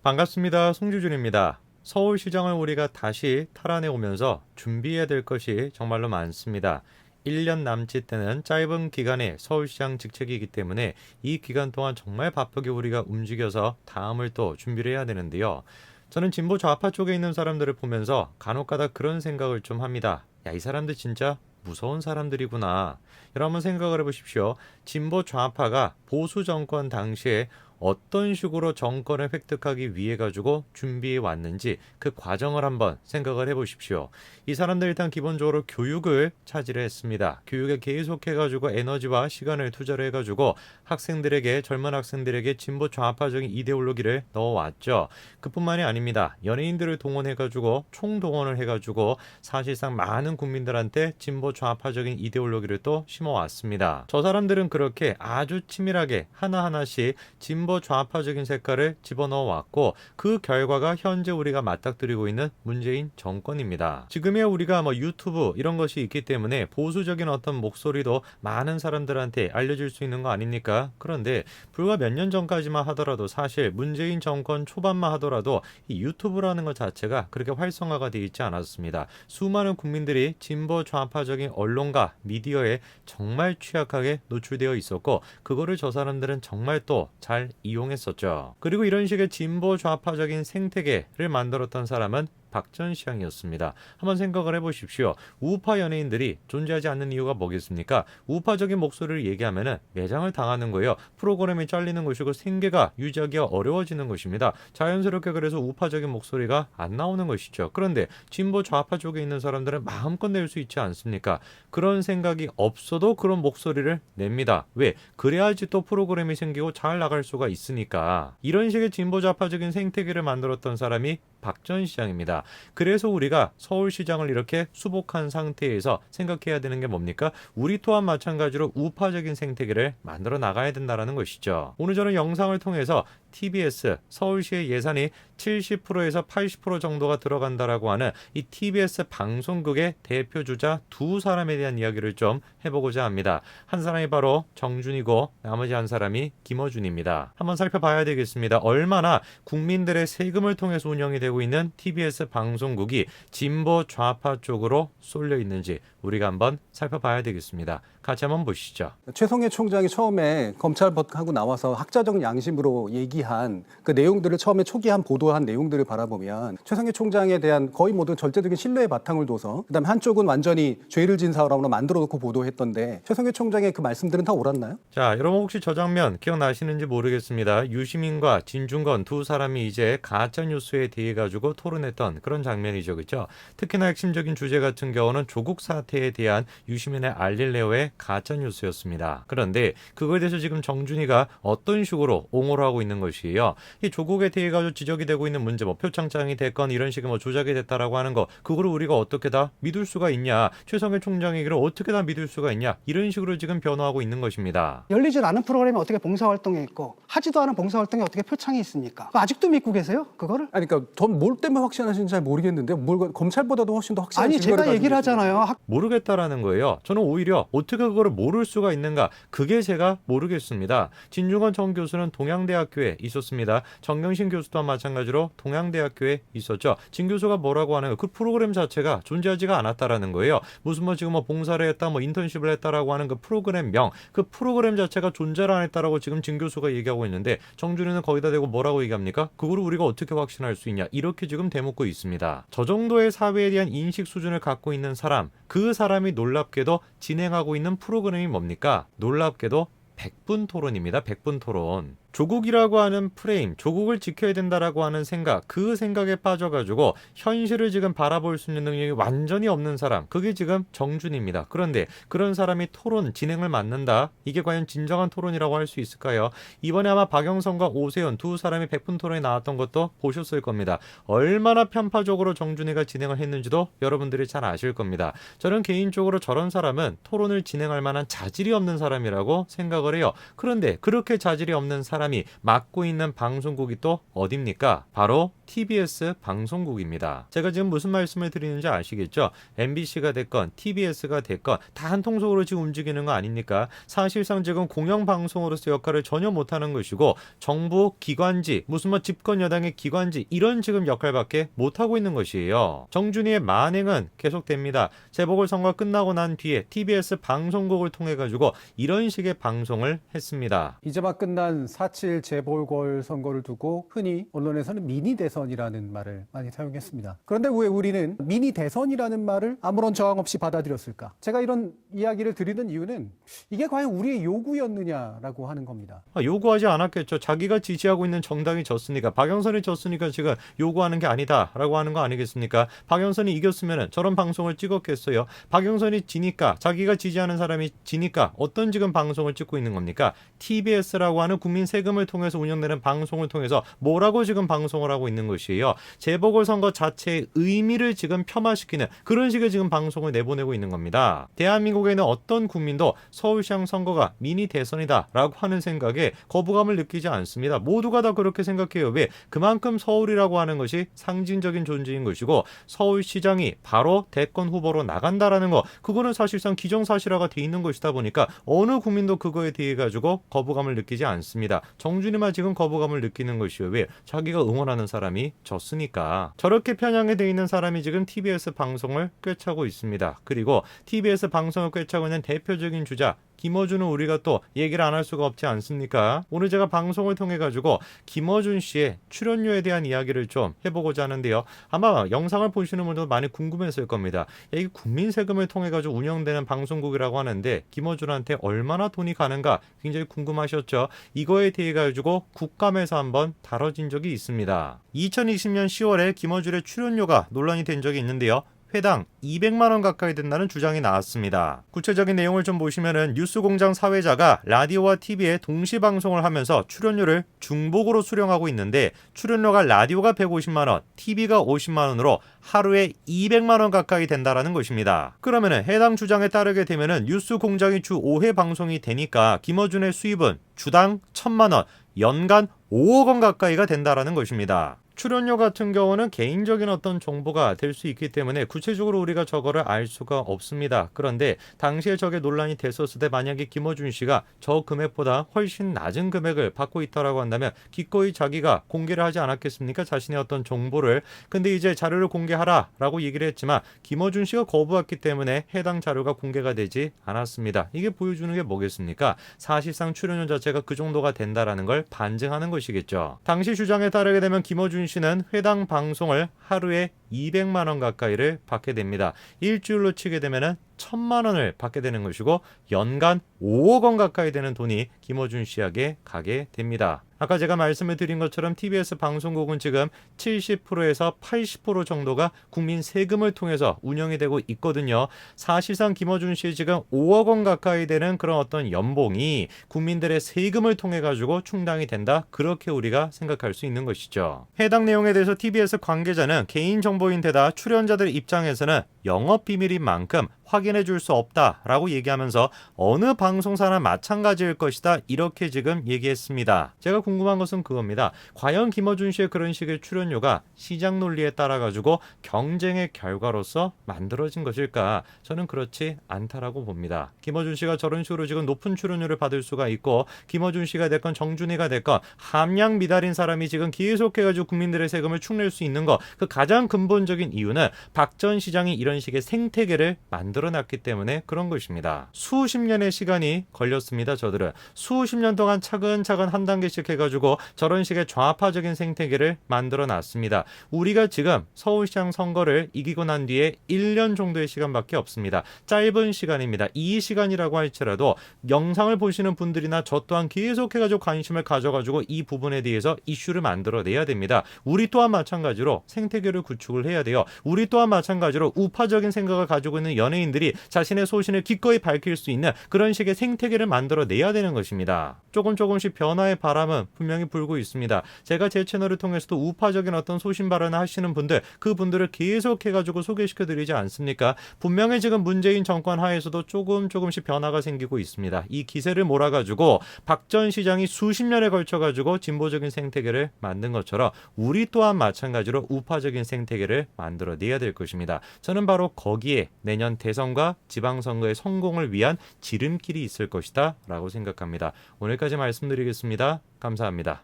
반갑습니다. 송주준입니다. 서울시장을 우리가 다시 탈환해 오면서 준비해야 될 것이 정말로 많습니다. 1년 남짓 되는 짧은 기간의 서울시장 직책이기 때문에 이 기간 동안 정말 바쁘게 우리가 움직여서 다음을 또 준비를 해야 되는데요. 저는 진보 좌파 쪽에 있는 사람들을 보면서 간혹가다 그런 생각을 좀 합니다. 야, 이 사람들 진짜 무서운 사람들이구나. 여러분 생각을 해보십시오. 진보 좌파가 보수 정권 당시에 어떤 식으로 정권을 획득하기 위해 가지고 준비해 왔는지 그 과정을 한번 생각을 해보십시오. 이 사람들 일단 기본적으로 교육을 차지를 했습니다. 교육에 계속해 가지고 에너지와 시간을 투자를 해가지고 학생들에게, 젊은 학생들에게 진보 좌파적인 이데올로기를 넣어왔죠. 그뿐만이 아닙니다. 연예인들을 동원해 가지고 총동원을 해가지고 사실상 많은 국민들한테 진보 좌파적인 이데올로기를 또 심어왔습니다. 저 사람들은 그렇게 아주 치밀하게 하나하나씩 진보 좌파적인 색깔을 집어넣어 왔고 그 결과가 현재 우리가 맞닥뜨리고 있는 문재인 정권입니다. 지금의 우리가 유튜브 이런 것이 있기 때문에 보수적인 어떤 목소리도 많은 사람들한테 알려질 수 있는 거 아닙니까? 그런데 불과 몇 년 전까지만 하더라도 사실 문재인 정권 초반만 하더라도 이 유튜브라는 것 자체가 그렇게 활성화가 되어 있지 않았습니다. 수많은 국민들이 진보 좌파적인 언론과 미디어에 정말 취약하게 노출되어 있었고 그거를 저 사람들은 정말 또 잘 이용했었죠. 그리고 이런 식의 진보 좌파적인 생태계를 만들었던 사람은 박 전 시장이었습니다. 한번 생각을 해보십시오. 우파 연예인들이 존재하지 않는 이유가 뭐겠습니까? 우파적인 목소리를 얘기하면 매장을 당하는 거예요. 프로그램이 잘리는 것이고 생계가 유지하기가 어려워지는 것입니다. 자연스럽게 그래서 우파적인 목소리가 안 나오는 것이죠. 그런데 진보 좌파 쪽에 있는 사람들은 마음껏 낼 수 있지 않습니까? 그런 생각이 없어도 그런 목소리를 냅니다. 왜? 그래야지 또 프로그램이 생기고 잘 나갈 수가 있으니까. 이런 식의 진보 좌파적인 생태계를 만들었던 사람이 박 전 시장입니다. 그래서 우리가 서울시장을 이렇게 수복한 상태에서 생각해야 되는 게 뭡니까? 우리 또한 마찬가지로 우파적인 생태계를 만들어 나가야 된다는 것이죠. 오늘 저는 영상을 통해서 TBS 서울시의 예산이 70%에서 80% 정도가 들어간다라고 하는 이 TBS 방송국의 대표주자 두 사람에 대한 이야기를 좀 해보고자 합니다. 한 사람이 바로 정준이고 나머지 한 사람이 김어준입니다. 한번 살펴봐야 되겠습니다. 얼마나 국민들의 세금을 통해서 운영이 되고 있는 TBS 방송국이 진보 좌파 쪽으로 쏠려 있는지 우리가 한번 살펴봐야 되겠습니다. 같이 한번 보시죠. 최성해 총장이 처음에 검찰하고 나와서 학자적 양심으로 얘기한 그 내용들을 처음에 초기한 보도한 내용들을 바라보면 최성해 총장에 대한 거의 모든 절대적인 신뢰의 바탕을 둬서 그다음에 한쪽은 완전히 죄를 진 사람으로 만들어 놓고 보도했던데 최성해 총장의 그 말씀들은 다 옳았나요? 자, 여러분 혹시 저 장면 기억나시는지 모르겠습니다. 유시민과 진중권 두 사람이 이제 가짜뉴스에 대해 가지고 토론했던 그런 장면이죠. 그렇죠? 특히나 핵심적인 주제 같은 경우는 조국 사태에 대한 유시민의 알릴레오의 가짜뉴스였습니다. 그런데 그거에 대해서 지금 정준이가 어떤 식으로 옹호를 하고 있는 것이에요. 이 조국에 대해 가지고 지적이 되고 있는 문제, 표창장이 됐건 이런 식의 조작이 됐다라고 하는 거, 그거를 우리가 어떻게 다 믿을 수가 있냐? 최성해 총장의 얘기를 어떻게 다 믿을 수가 있냐? 이런 식으로 지금 변화하고 있는 것입니다. 열리질 않은 프로그램이 어떻게 봉사활동이 있고 하지도 않은 봉사활동에 어떻게 표창이 있습니까? 아직도 믿고 계세요? 그거를? 아니 그러니까 전 뭘 때문에 확신하시는지 잘 모르겠는데 검찰보다도 훨씬 더 확실한 아니 증거를 제가 얘기를 가지고 하잖아요. 모르겠다라는 거예요. 저는 오히려 어떻게 그거를 모를 수가 있는가? 그게 제가 모르겠습니다. 진중권 전 교수는 동양대학교에 있었습니다. 정경심 교수도 마찬가지로 동양대학교에 있었죠. 진 교수가 뭐라고 하는 그 프로그램 자체가 존재하지가 않았다라는 거예요. 무슨 지금 봉사를 했다, 인턴십을 했다라고 하는 그 프로그램명, 그 프로그램 자체가 존재를 안 했다라고 지금 진 교수가 얘기하고 있는데 정준이는 거기다 대고 뭐라고 얘기합니까? 그거를 우리가 어떻게 확신할 수 있냐? 이렇게 지금 대묻고 있습니다. 저 정도의 사회에 대한 인식 수준을 갖고 있는 사람, 그 사람이 놀랍게도 진행하고 있는 프로그램이 뭡니까? 놀랍게도 100분 토론입니다. 100분 토론. 조국이라고 하는 프레임, 조국을 지켜야 된다라고 하는 생각, 그 생각에 빠져가지고 현실을 지금 바라볼 수 있는 능력이 완전히 없는 사람, 그게 지금 정준입니다. 그런데 그런 사람이 토론 진행을 맡는다? 이게 과연 진정한 토론이라고 할 수 있을까요? 이번에 아마 박영선과 오세훈 두 사람이 100분 토론에 나왔던 것도 보셨을 겁니다. 얼마나 편파적으로 정준이가 진행을 했는지도 여러분들이 잘 아실 겁니다. 저는 개인적으로 저런 사람은 토론을 진행할 만한 자질이 없는 사람이라고 생각을 해요. 그런데 그렇게 자질이 없는 사람이 맡고 있는 방송국이 또 어딥니까? 바로 TBS 방송국입니다. 제가 지금 무슨 말씀을 드리는지 아시겠죠? MBC가 됐건 TBS가 됐건 다 한 통속으로 지금 움직이는 거 아닙니까? 사실상 지금 공영방송으로서 역할을 전혀 못하는 것이고 정부 기관지 무슨 뭐 집권 여당의 기관지 이런 지금 역할밖에 못하고 있는 것이에요. 정준희의 만행은 계속됩니다. 재보궐선거 끝나고 난 뒤에 TBS 방송국을 통해 가지고 이런 식의 방송을 했습니다. 이제 막 끝난 4.7 재보궐선거를 두고 흔히 언론에서는 미니 대선이라는 말을 많이 사용했습니다. 그런데 왜 우리는 미니 대선이라는 말을 아무런 저항 없이 받아들였을까? 제가 이런 이야기를 드리는 이유는 이게 과연 우리의 요구였느냐라고 하는 겁니다. 요구하지 않았겠죠. 자기가 지지하고 있는 정당이 졌으니까, 박영선이 졌으니까 지금 요구하는 게 아니다라고 하는 거 아니겠습니까? 박영선이 이겼으면 저런 방송을 찍었겠어요. 박영선이 지니까, 자기가 지지하는 사람이 지니까 어떤 지금 방송을 찍고 있는 겁니까? TBS라고 하는 국민 세금을 통해서 운영되는 방송을 통해서 뭐라고 지금 방송을 하고 있는 것이에요. 재보궐선거 자체의 의미를 지금 폄하시키는 그런 식의 지금 방송을 내보내고 있는 겁니다. 대한민국에 있는 어떤 국민도 서울시장 선거가 미니 대선이다라고 하는 생각에 거부감을 느끼지 않습니다. 모두가 다 그렇게 생각해요. 왜? 그만큼 서울이라고 하는 것이 상징적인 존재인 것이고 서울시장이 바로 대권 후보로 나간다라는 거, 그거는 사실상 기정사실화가 돼 있는 것이다 보니까 어느 국민도 그거에 대해 가지고 거부감을 느끼지 않습니다. 정준이만 지금 거부감을 느끼는 것이요. 왜? 자기가 응원하는 사람이 졌으니까. 저렇게 편향이 돼 있는 사람이 지금 TBS 방송을 꿰차고 있습니다. 그리고 TBS 방송을 꿰차고 있는 대표적인 주자 김어준은 우리가 또 얘기를 안 할 수가 없지 않습니까? 오늘 제가 방송을 통해 가지고 김어준 씨의 출연료에 대한 이야기를 좀 해보고자 하는데요. 아마 영상을 보시는 분들도 많이 궁금했을 겁니다. 이게 국민 세금을 통해 가지고 운영되는 방송국이라고 하는데 김어준한테 얼마나 돈이 가는가 굉장히 궁금하셨죠? 이거에 대해 가지고 국감에서 한번 다뤄진 적이 있습니다. 2020년 10월에 김어준의 출연료가 논란이 된 적이 있는데요. 회당 200만 원 가까이 된다는 주장이 나왔습니다. 구체적인 내용을 좀 보시면은 뉴스공장 사회자가 라디오와 TV에 동시 방송을 하면서 출연료를 중복으로 수령하고 있는데 출연료가 라디오가 150만 원, TV가 50만 원으로 하루에 200만 원 가까이 된다라는 것입니다. 그러면은 해당 주장에 따르게 되면은 뉴스공장이 주 5회 방송이 되니까 김어준의 수입은 주당 1,000만 원, 연간 5억 원 가까이가 된다라는 것입니다. 출연료 같은 경우는 개인적인 어떤 정보가 될 수 있기 때문에 구체적으로 우리가 저거를 알 수가 없습니다. 그런데 당시에 저게 논란이 됐었을 때 만약에 김어준 씨가 저 금액보다 훨씬 낮은 금액을 받고 있다라고 한다면 기꺼이 자기가 공개를 하지 않았겠습니까? 자신의 어떤 정보를. 근데 이제 자료를 공개하라라고 얘기를 했지만 김어준 씨가 거부했기 때문에 해당 자료가 공개가 되지 않았습니다. 이게 보여주는 게 뭐겠습니까? 사실상 출연료 자체가 그 정도가 된다라는 걸 반증하는 것이겠죠. 당시 주장에 따르게 되면 김어준 씨는 해당 방송을 하루에 200만 원 가까이를 받게 됩니다. 일주일로 치게 되면은 1,000만 원을 받게 되는 것이고 연간 5억 원 가까이 되는 돈이 김어준 씨에게 가게 됩니다. 아까 제가 말씀을 드린 것처럼 TBS 방송국은 지금 70%에서 80% 정도가 국민 세금을 통해서 운영이 되고 있거든요. 사실상 김어준 씨 지금 5억 원 가까이 되는 그런 어떤 연봉이 국민들의 세금을 통해 가지고 충당이 된다. 그렇게 우리가 생각할 수 있는 것이죠. 해당 내용에 대해서 TBS 관계자는 개인정보인데다 출연자들 입장에서는 영업 비밀인 만큼 확인해 줄 수 없다라고 얘기하면서 어느 방송사나 마찬가지일 것이다 이렇게 지금 얘기했습니다. 제가 궁금한 것은 그겁니다. 과연 김어준 씨의 그런 식의 출연료가 시장 논리에 따라 가지고 경쟁의 결과로서 만들어진 것일까? 저는 그렇지 않다라고 봅니다. 김어준 씨가 저런 식으로 지금 높은 출연료를 받을 수가 있고 김어준 씨가 됐건 정준희가 됐건 함량 미달인 사람이 지금 계속해가지고 국민들의 세금을 축낼 수 있는 거, 그 가장 근본적인 이유는 박 전 시장이 이런 식의 생태계를 만들어놨기 때문에 그런 것입니다. 수십 년의 시간이 걸렸습니다. 저들은 수십 년 동안 차근차근 한 단계씩 해가지고 저런 식의 좌파적인 생태계를 만들어놨습니다. 우리가 지금 서울시장 선거를 이기고 난 뒤에 1년 정도의 시간밖에 없습니다. 짧은 시간입니다. 이 시간이라고 할지라도 영상을 보시는 분들이나 저 또한 계속해가지고 관심을 가져가지고 이 부분에 대해서 이슈를 만들어내야 됩니다. 우리 또한 마찬가지로 생태계를 구축을 해야 돼요. 우리 또한 마찬가지로 우파적인 생각을 가지고 있는 연예인 지방인들이 자신의 소신을 기꺼이 밝힐 수 있는 그런 식의 생태계를 만들어내야 되는 것입니다. 조금씩 변화의 바람은 분명히 불고 있습니다. 제가 제 채널을 통해서도 우파적인 어떤 소신 발언을 하시는 분들, 그분들을 계속해가지고 소개시켜드리지 않습니까? 분명히 지금 문재인 정권 하에서도 조금씩 변화가 생기고 있습니다. 이 기세를 몰아가지고 박 전 시장이 수십 년에 걸쳐가지고 진보적인 생태계를 만든 것처럼 우리 또한 마찬가지로 우파적인 생태계를 만들어내야 될 것입니다. 저는 바로 거기에 내년 대선과 지방선거의 성공을 위한 지름길이 있을 것이다 라고 생각합니다. 오늘까지 말씀드리겠습니다. 감사합니다.